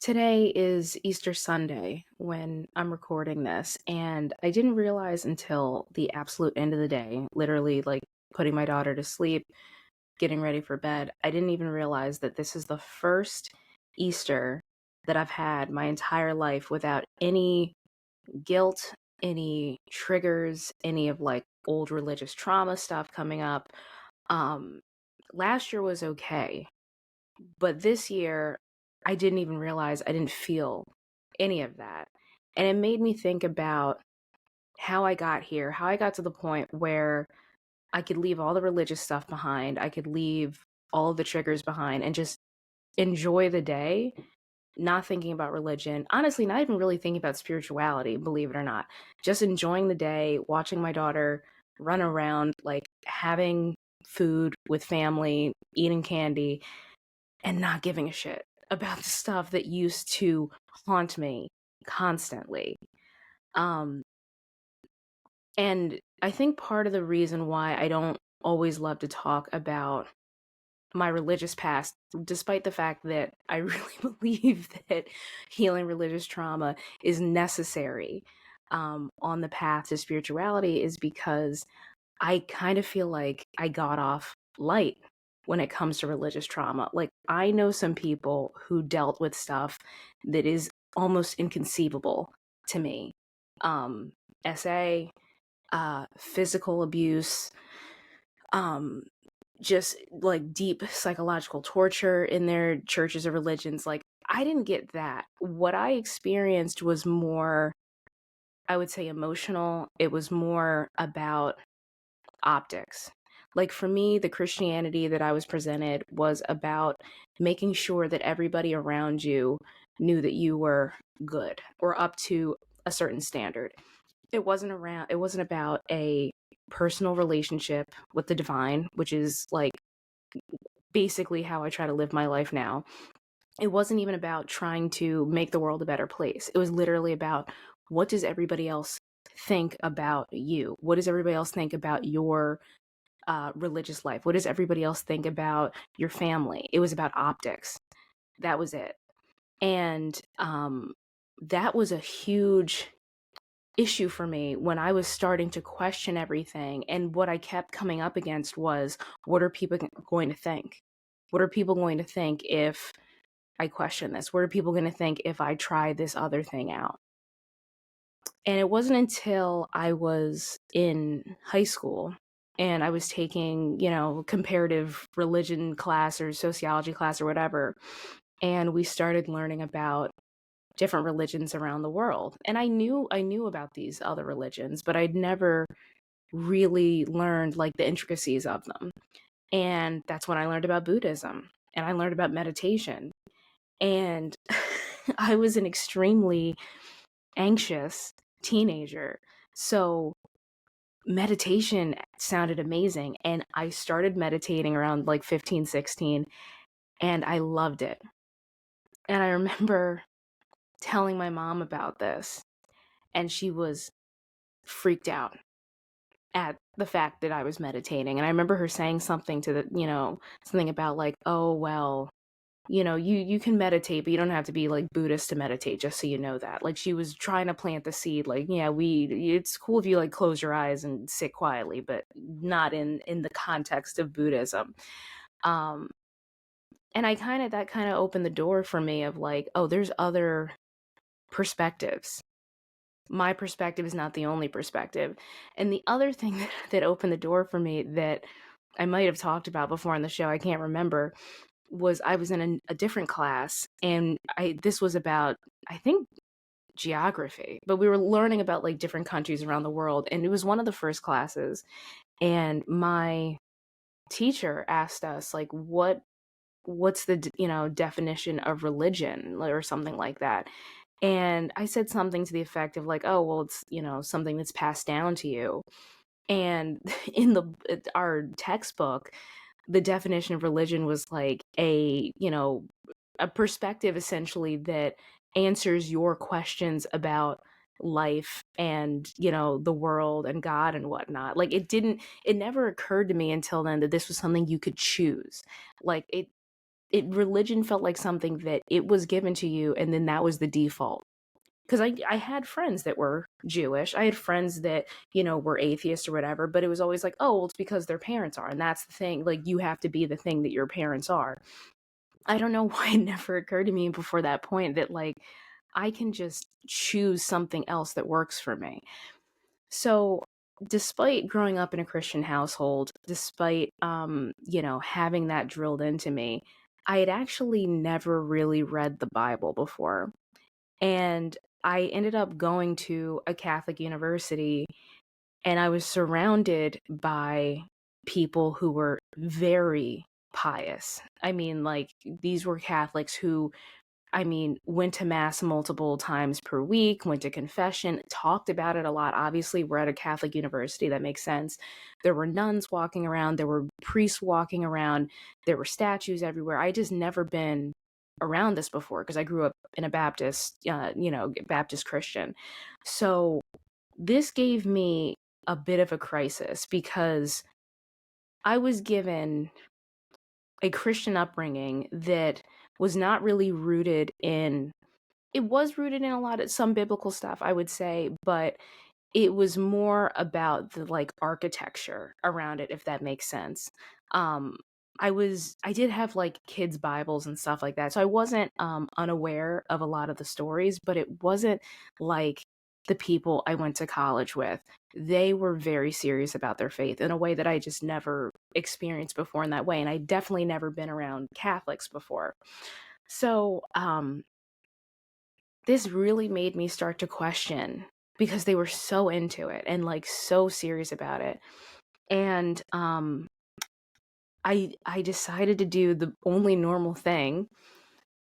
Today is Easter Sunday when I'm recording this, and I didn't realize until the absolute end of the day, literally like putting my daughter to sleep, getting ready for bed. I didn't even realize that this is the first Easter that I've had my entire life without any guilt, any triggers, any of like old religious trauma stuff coming up. Um, Last year was okay, but this year, I didn't even realize I didn't feel any of that. And it made me think about how I got here, how I got to the point where I could leave all the religious stuff behind. I could leave all of the triggers behind and just enjoy the day, not thinking about religion. Honestly, not even really thinking about spirituality, believe it or not. Just enjoying the day, watching my daughter run around, like having food with family, eating candy, and not giving a shit about the stuff that used to haunt me constantly. Um, and I think part of the reason why I don't always love to talk about my religious past, despite the fact that I really believe that healing religious trauma is necessary on the path to spirituality, is because I kind of feel like I got off light when it comes to religious trauma. Like, I know some people who dealt with stuff that is almost inconceivable to me. Um, SA, physical abuse, um, just like deep psychological torture in their churches or religions. Like, I didn't get that. What I experienced was more, I would say, emotional. It was more about optics. Like, for me, the Christianity that I was presented was about making sure that everybody around you knew that you were good or up to a certain standard. It wasn't about a personal relationship with the divine, which is like basically how I try to live my life now. It wasn't even about trying to make the world a better place. It was literally about, what does everybody else think about you? What does everybody else think about your religious life? What does everybody else think about your family? It was about optics. That was it. And that was a huge issue for me when I was starting to question everything. And what I kept coming up against was, what are people going to think? What are people going to think if I question this? What are people going to think if I try this other thing out? And it wasn't until I was in high school and I was taking, comparative religion class or sociology class or whatever, and we started learning about different religions around the world. And I knew about these other religions, but I'd never really learned like the intricacies of them. And that's when I learned about Buddhism and I learned about meditation. And I was an extremely anxious teenager. So meditation sounded amazing. And I started meditating around like 15, 16, and I loved it. And I remember telling my mom about this, and she was freaked out at the fact that I was meditating. And I remember her saying something to something about like, oh, well, you can meditate, but you don't have to be like Buddhist to meditate, just so you know that. Like, she was trying to plant the seed, like, yeah, it's cool if you like close your eyes and sit quietly, but not in the context of Buddhism. Um, and that kind of opened the door for me of like, oh, there's other perspectives. My perspective is not the only perspective. And the other thing that opened the door for me that I might have talked about before on the show, I can't remember, was I was in a different class, and this was about, I think, geography, but we were learning about like different countries around the world, and it was one of the first classes, and my teacher asked us like, what's the definition of religion, or something like that. And I said something to the effect of like, oh, well, it's, something that's passed down to you. And in our textbook, the definition of religion was like a perspective essentially that answers your questions about life and, the world and God and whatnot. Like, it never occurred to me until then that this was something you could choose. Like, religion felt like something that it was given to you, and then that was the default. Because I had friends that were Jewish. I had friends that, were atheists or whatever, but it was always like, oh, well, it's because their parents are. And that's the thing. Like, you have to be the thing that your parents are. I don't know why it never occurred to me before that point that, like, I can just choose something else that works for me. So, despite growing up in a Christian household, despite, having that drilled into me, I had actually never really read the Bible before. And I ended up going to a Catholic university, and I was surrounded by people who were very pious. I mean, like, these were Catholics who, went to mass multiple times per week, went to confession, talked about it a lot. Obviously, we're at a Catholic university. That makes sense. There were nuns walking around. There were priests walking around. There were statues everywhere. I just never been around this before because I grew up in a Baptist Christian. So this gave me a bit of a crisis because I was given a Christian upbringing that was not really rooted in, it was rooted in a lot of some biblical stuff, I would say, but it was more about the, like, architecture around it, if that makes sense. Um, I did have, like, kids' Bibles and stuff like that, so I wasn't, unaware of a lot of the stories, but it wasn't like the people I went to college with. They were very serious about their faith in a way that I just never experienced before in that way, and I definitely never been around Catholics before. So, this really made me start to question because they were so into it and, like, so serious about it. And I decided to do the only normal thing.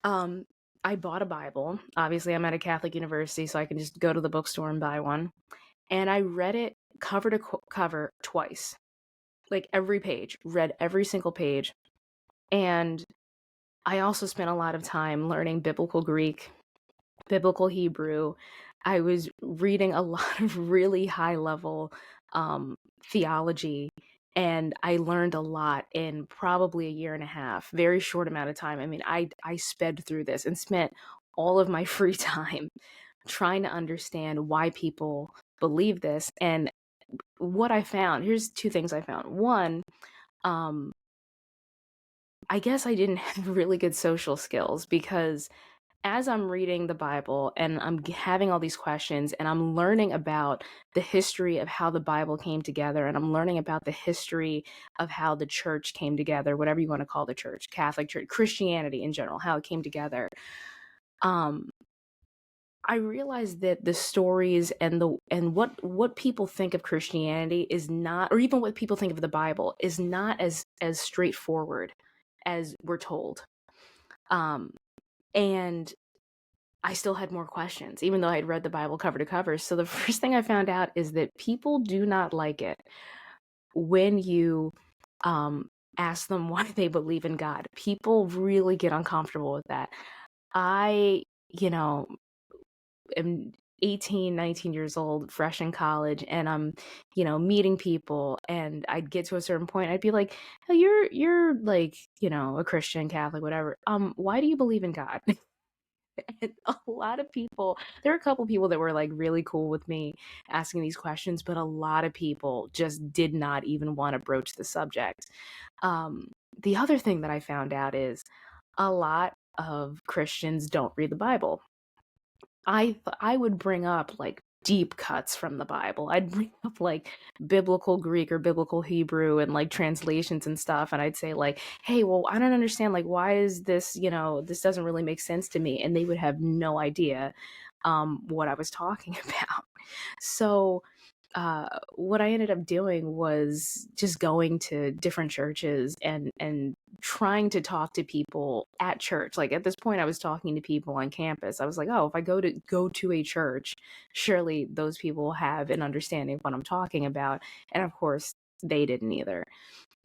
Um I bought a Bible. Obviously, I'm at a Catholic university, so I can just go to the bookstore and buy one. And I read it cover to cover twice. Like, every page, read every single page. And I also spent a lot of time learning biblical Greek, biblical Hebrew. I was reading a lot of really high level theology, and I learned a lot in probably a year and a half, very short amount of time. I mean, I sped through this and spent all of my free time trying to understand why people believe this. And what I found, here's two things I found. One, um, I guess I didn't have really good social skills because as I'm reading the Bible and I'm having all these questions and I'm learning about the history of how the Bible came together and I'm learning about the history of how the church came together, whatever you want to call the church, Catholic Church, Christianity in general, how it came together. Um, I realized that the stories and what people think of Christianity is not, or even what people think of the Bible is not as straightforward as we're told. Um, and I still had more questions, even though I had read the Bible cover to cover. So the first thing I found out is that people do not like it when you ask them why they believe in God. People really get uncomfortable with that. I, am 18, 19 years old, fresh in college, and I'm, meeting people, and I'd get to a certain point, I'd be like, oh, you're like, a Christian, Catholic, whatever. Why do you believe in God? And a lot of people, there were a couple people that were, like, really cool with me asking these questions, but a lot of people just did not even want to broach the subject. The other thing that I found out is a lot of Christians don't read the Bible. I would bring up, like, deep cuts from the Bible. I'd bring up, like, biblical Greek or biblical Hebrew and, like, translations and stuff, and I'd say, like, "Hey, well, I don't understand, like, why is this, this doesn't really make sense to me," and they would have no idea, what I was talking about. So, what I ended up doing was just going to different churches and trying to talk to people at church. Like, at this point, I was talking to people on campus. I was like, oh, if I go to a church, surely those people have an understanding of what I'm talking about. And of course, they didn't either.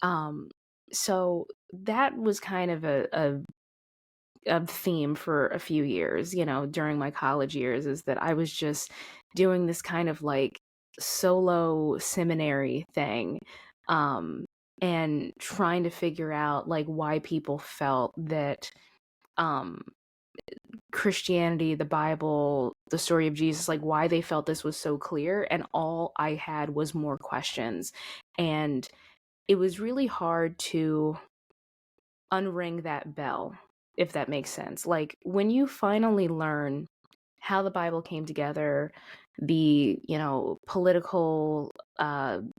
Um, so that was kind of a theme for a few years, during my college years, is that I was just doing this kind of, like, solo seminary thing. Um, and trying to figure out like why people felt that um Christianity, the Bible, the story of Jesus, like why they felt this was so clear. And all I had was more questions. And it was really hard to unring that bell, if that makes sense. Like when you finally learn how the Bible came together, the, political,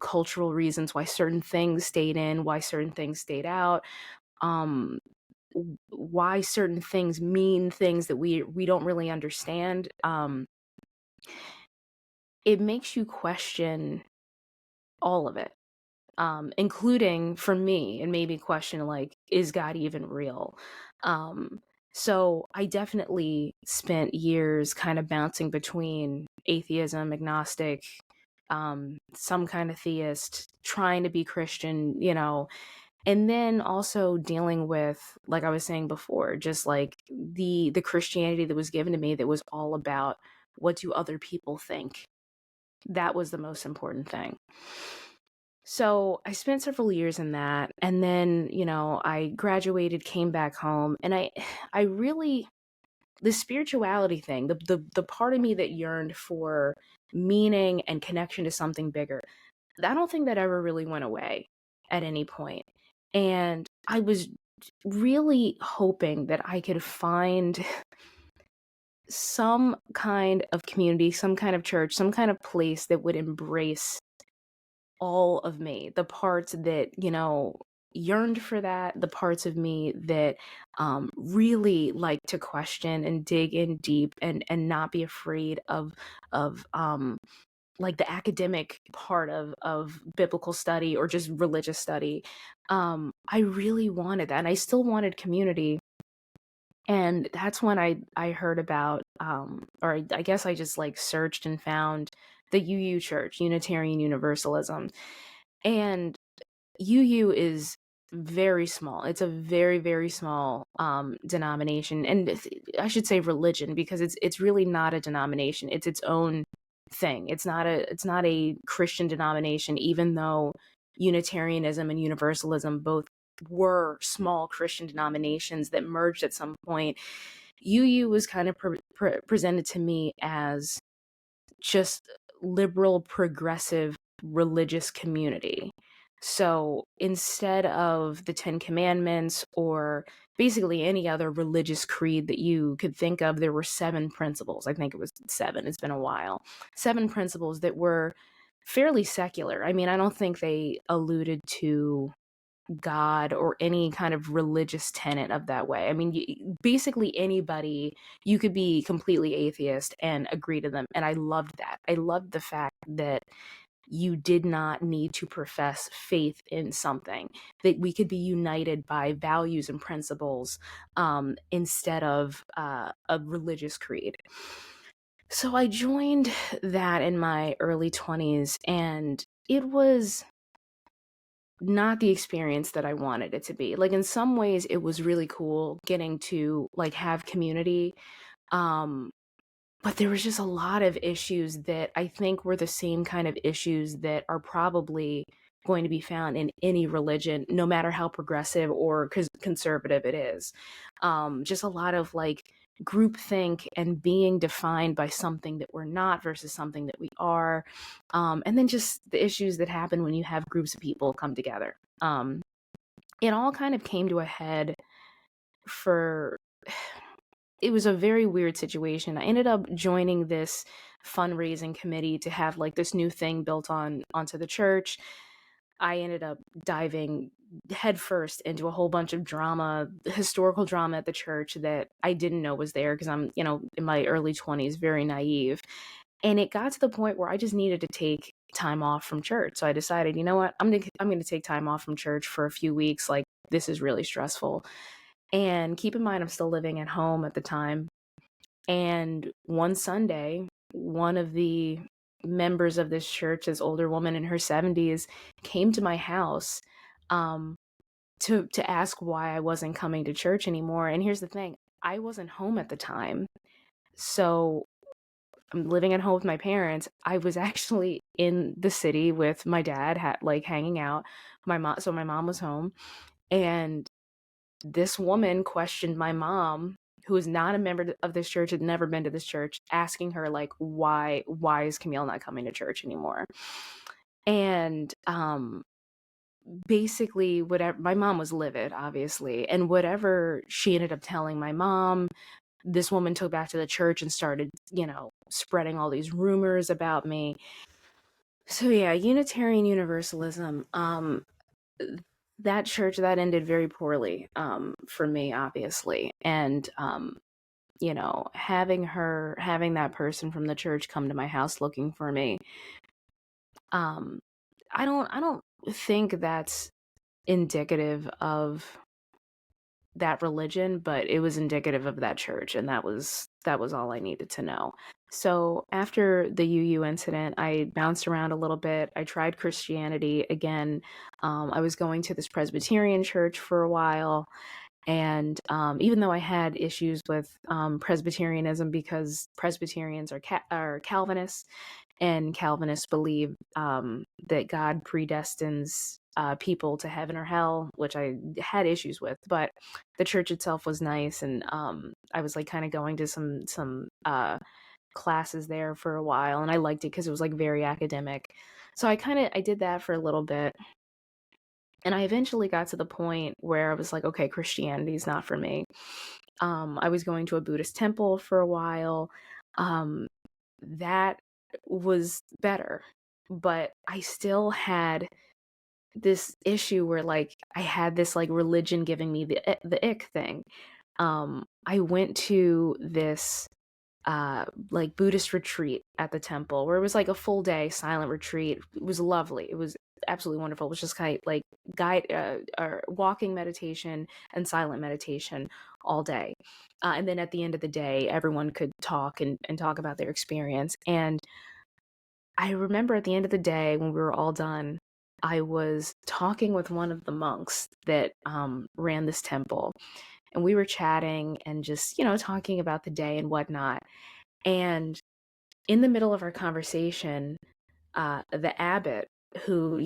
cultural reasons why certain things stayed in, why certain things stayed out, um, why certain things mean things that we don't really understand. It makes you question all of it, including for me, and maybe question like, is God even real? Um, so I definitely spent years kind of bouncing between atheism, agnostic, some kind of theist, trying to be Christian, and then also dealing with, like I was saying before, just like the Christianity that was given to me that was all about what do other people think. That was the most important thing. So I spent several years in that, and then I graduated, came back home, and I really, the spirituality thing, the part of me that yearned for meaning and connection to something bigger, I don't think that ever really went away at any point. And I was really hoping that I could find some kind of community, some kind of church, some kind of place that would embrace all of me, the parts that, yearned for that, the parts of me that really like to question and dig in deep and not be afraid of like the academic part of biblical study or just religious study. I really wanted that, and I still wanted community. And that's when I heard about, or I guess I just like searched and found the UU Church, Unitarian Universalism. And UU is very small. It's a very, very small denomination, and I should say religion, because it's really not a denomination. It's its own thing. It's not a Christian denomination, even though Unitarianism and Universalism both were small Christian denominations that merged at some point. UU was kind of presented to me as just liberal, progressive, religious community. So instead of the Ten Commandments or basically any other religious creed that you could think of, there were 7 principles. I think it was 7. It's been a while. 7 principles that were fairly secular. I mean, I don't think they alluded to God or any kind of religious tenet of that way. I mean, basically anybody, you could be completely atheist and agree to them. And I loved that. I loved the fact that you did not need to profess faith in something, that we could be united by values and principles instead of a religious creed. So I joined that in my early 20s, and it was not the experience that I wanted it to be. Like in some ways it was really cool getting to like have community. Um but there was just a lot of issues that I think were the same kind of issues that are probably going to be found in any religion, no matter how progressive or conservative it is. Just a lot of like groupthink and being defined by something that we're not versus something that we are. And then just the issues that happen when you have groups of people come together. It all kind of came to a head for it was a very weird situation. I ended up joining this fundraising committee to have like this new thing built onto the church. I ended up diving headfirst into a whole bunch of drama, historical drama at the church that I didn't know was there because I'm, in my early 20s, very naive. And it got to the point where I just needed to take time off from church. So I decided, you know what? I'm going to take time off from church for a few weeks. Like this is really stressful. And keep in mind, I'm still living at home at the time. And one Sunday, one of the members of this church, this older woman in her 70s, came to my house um, to ask why I wasn't coming to church anymore. And here's the thing, I wasn't home at the time. So I'm living at home with my parents. I was actually in the city with my dad, like hanging out. My mom was home, and this woman questioned my mom, who is not a member of this church, had never been to this church, asking her like, why is Camille not coming to church anymore? And basically, whatever, my mom was livid, obviously, and whatever she ended up telling my mom, this woman took back to the church and started, spreading all these rumors about me. So yeah, Unitarian Universalism, that church, that ended very poorly, for me, obviously. And having that person from the church come to my house looking for me, um I don't think that's indicative of that religion, but it was indicative of that church, and that was all I needed to know. So after the UU incident, I bounced around a little bit. I tried Christianity again. I was going to this Presbyterian church for a while, and even though I had issues with Presbyterianism, because Presbyterians are Calvinists, and Calvinists believe that God predestines people to heaven or hell, which I had issues with. But the church itself was nice, and I was like kind of going to some classes there for a while, and I liked it because it was like very academic. So I did that for a little bit, and I eventually got to the point where I was like, okay, Christianity is not for me. I was going to a Buddhist temple for a while. Um, that was better, but I still had this issue where like I had this like religion giving me the ick thing. I went to this like Buddhist retreat at the temple, where it was like a full day silent retreat. It was lovely. It was absolutely wonderful. It was just kind of like guide or walking meditation and silent meditation all day. And then at the end of the day, everyone could talk and talk about their experience. And I remember at the end of the day, when we were all done, I was talking with one of the monks that ran this temple, and we were chatting and just, talking about the day and whatnot. And in the middle of our conversation, the abbot, who,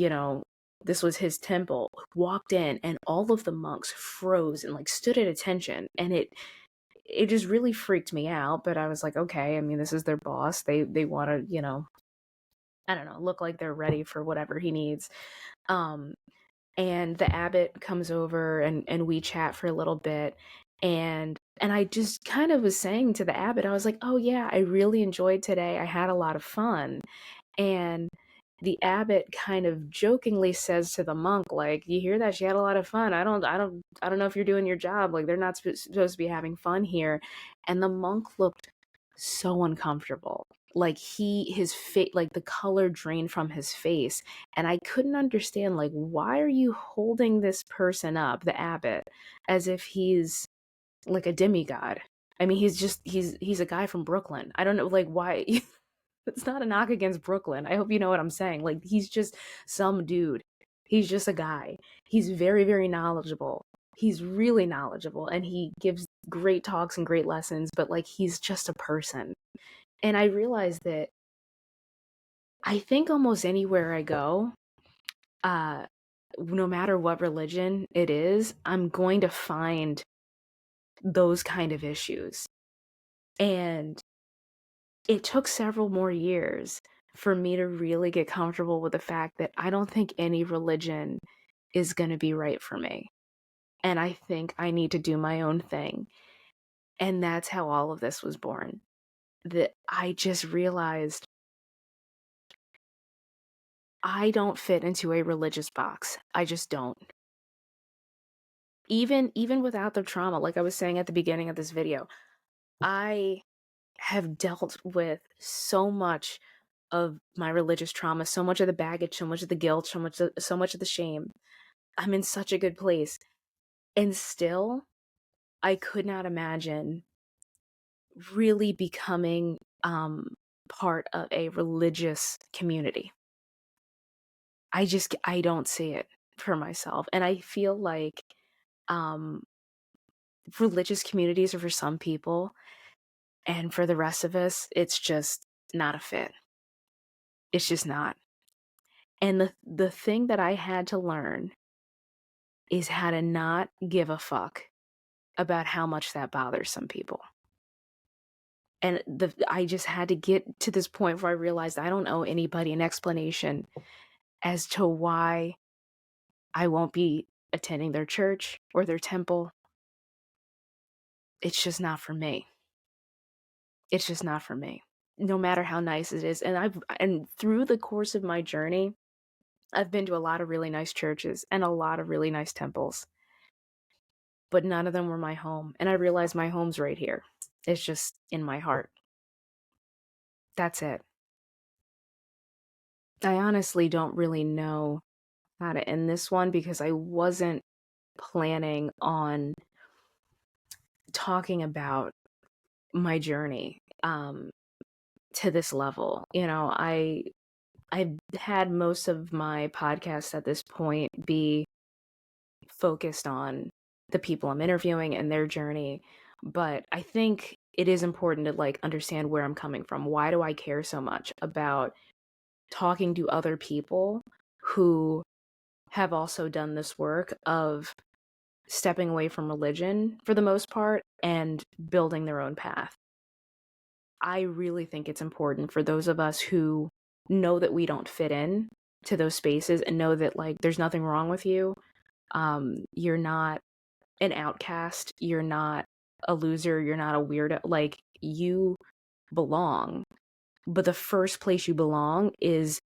this was his temple, walked in, and all of the monks froze and like stood at attention. And it just really freaked me out. But I was like, okay, I mean, this is their boss. They want to, I don't know, look like they're ready for whatever he needs. Um, and the abbot comes over, and we chat for a little bit. And I just kind of was saying to the abbot, I was like, oh yeah, I really enjoyed today. I had a lot of fun. And the abbot kind of jokingly says to the monk, like, you hear that? She had a lot of fun. I don't know if you're doing your job. Like, they're not supposed to be having fun here. And the monk looked so uncomfortable. Like his face, like the color drained from his face. And I couldn't understand, like, why are you holding this person up, the abbot, as if he's like a demigod? I mean, he's a guy from Brooklyn. I don't know, like, why. It's not a knock against Brooklyn. I hope you know what I'm saying. Like, he's just some dude. He's just a guy. He's very, very knowledgeable. He's really knowledgeable, and he gives great talks and great lessons, but like, he's just a person. And I realized that I think almost anywhere I go, uh, no matter what religion it is, I'm going to find those kind of issues. And it took several more years for me to really get comfortable with the fact that I don't think any religion is going to be right for me. And I think I need to do my own thing. And that's how all of this was born. That I just realized I don't fit into a religious box. I just don't. Even without the trauma, like I was saying at the beginning of this video, I have dealt with so much of my religious trauma, so much of the baggage, so much of the guilt, so much of the shame. I'm in such a good place. And still, I could not imagine really becoming part of a religious community. I don't see it for myself. And I feel like um religious communities are for some people, and for the rest of us, it's just not a fit. It's just not. And the thing that I had to learn is how to not give a fuck about how much that bothers some people. And I just had to get to this point where I realized I don't owe anybody an explanation as to why I won't be attending their church or their temple. It's just not for me. It's just not for me. No matter how nice it is. And through the course of my journey, I've been to a lot of really nice churches and a lot of really nice temples. But none of them were my home. And I realized my home's right here. It's just in my heart. That's it. I honestly don't really know how to end this one because I wasn't planning on talking about my journey to this level. I've had most of my podcasts at this point be focused on the people I'm interviewing and their journey, but I think it is important to understand where I'm coming from. Why do I care so much about talking to other people who have also done this work of stepping away from religion for the most part and building their own path? I really think it's important for those of us who know that we don't fit in to those spaces and know that there's nothing wrong with you. You're not an outcast. You're not a loser. You're not a weirdo. You belong. But the first place you belong is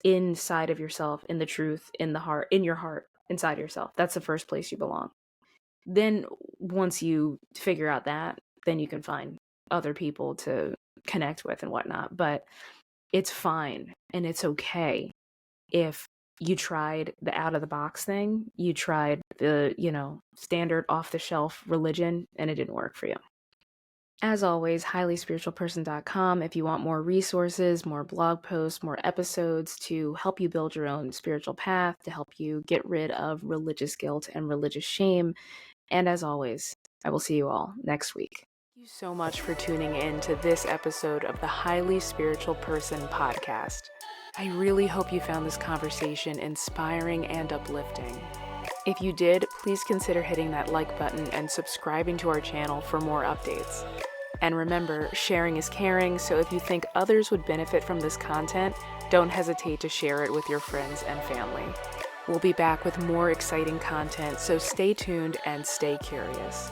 inside of yourself, in the truth, in the heart, in your heart, inside yourself. That's the first place you belong. Then once you figure out that, then you can find other people to connect with and whatnot. But it's fine and it's okay if you tried the out of the box thing, you tried the, standard off the shelf religion, and it didn't work for you. As always, highlyspiritualperson.com if you want more resources, more blog posts, more episodes to help you build your own spiritual path, to help you get rid of religious guilt and religious shame. And as always, I will see you all next week. Thank you so much for tuning in to this episode of the Highly Spiritual Person podcast. I really hope you found this conversation inspiring and uplifting. If you did, please consider hitting that like button and subscribing to our channel for more updates. And remember, sharing is caring, so if you think others would benefit from this content, don't hesitate to share it with your friends and family. We'll be back with more exciting content, so stay tuned and stay curious.